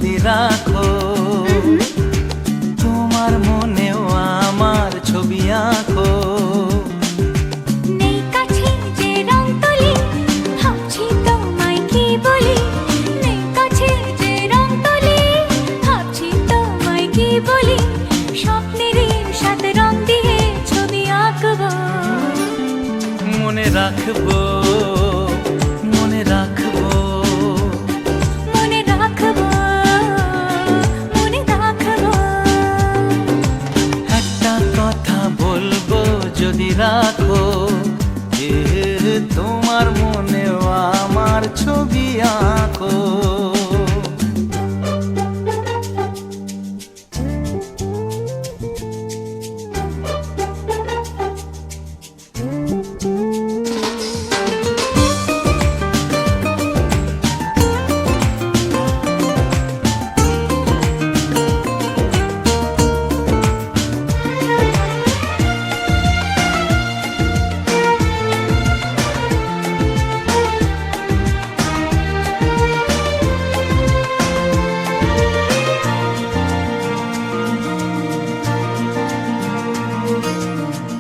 যদি রাখো, তোমার মনেও আমার ছবি আঁকো। নেই কাছে যে রং তুলি, ভাবছি তোমায় কি বলি। নেই কাছে যে রং তুলি, ভাবছি তোমায় কি বলি। স্বপ্নেরই সাথে রং দিয়ে ছবি আঁকবো। মনে রাখবো, মনে রাখবো, মনে রাখবো, মনে রাখবো। একটা কথা বলবো যদি রাখো, তোমার মনেও আমার ছবি আঁকো।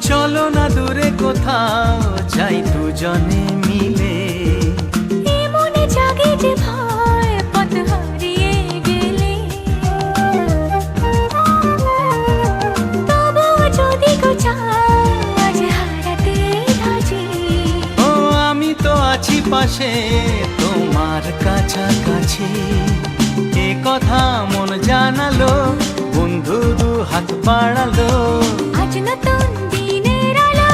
চলো না দূরে কোথাও যাই দুজনে মিলে। মনে জাগে যে ভয় পথ হারিয়ে গেলে। তবু যদি আজ হারাতে রাজি। ও আমি তো আছি পাশে তোমার কাছাকাছি। এ কথা মন জানালো, বন্ধু দু হাত বাড়ালো। আজ নতুন দিনের আলো,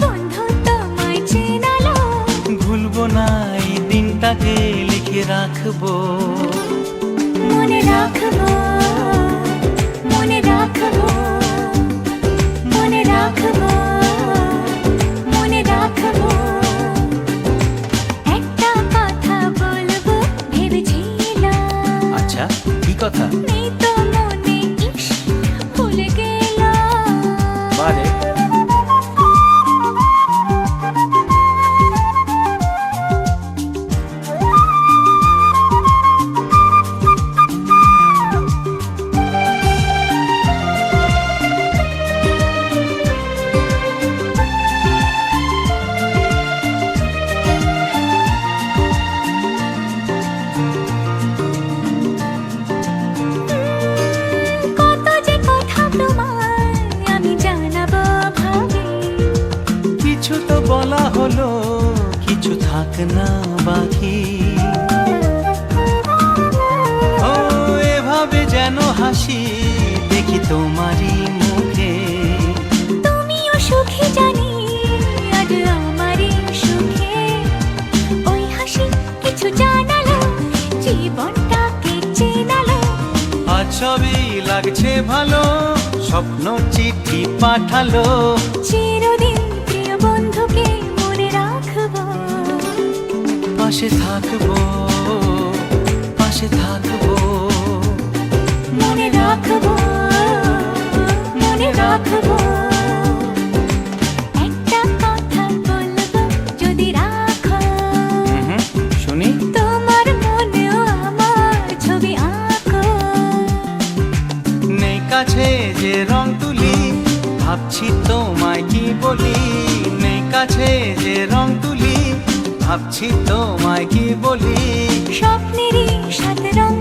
বন্ধু তোমায় চেনালো। ভুলবো না এই দিনটাকে, লিখে রাখবো। মনে রাখবো, মনে রাখবো, মনে রাখবো, মনে রাখবো। একটা কথা বলবো ভেবেছিলাম। আচ্ছা, কি কথা? নেই তো মনে, ইস ভুলে গেলাম। বারে কত যে কথা তোমায় আমি জানাবো ভাবি। কিছু তো বলা হলো, কিছু থাক না বাকি। ও এভাবে যেন হাসি দেখি তোমারই মুখে। তুমিও সুখী জানি, আজ আমারই সুখে। ওই হাসি কিছু জানালো, জীবনটাকে চেনালো। আজ সবই লাগছে ভালো, স্বপ্ন চিঠি পাঠালো। চিরদিন প্রিয় বন্ধুকে মনে রাখবো। পাশে থাকবো, পাশে থাকবো। মনে রাখবো, মনে রাখবো। একটা কথা বলবো যদি রাখো, শুনি। তোমার মনেও আমার ছবি আঁকো। নেই কাছে যে রং তুলি, ভাবছি তোমায় কি বলি। নেই কাছে যে রং তুলি, ভাবছি তোমায় কি বলি। স্বপ্নেরই সাথে রং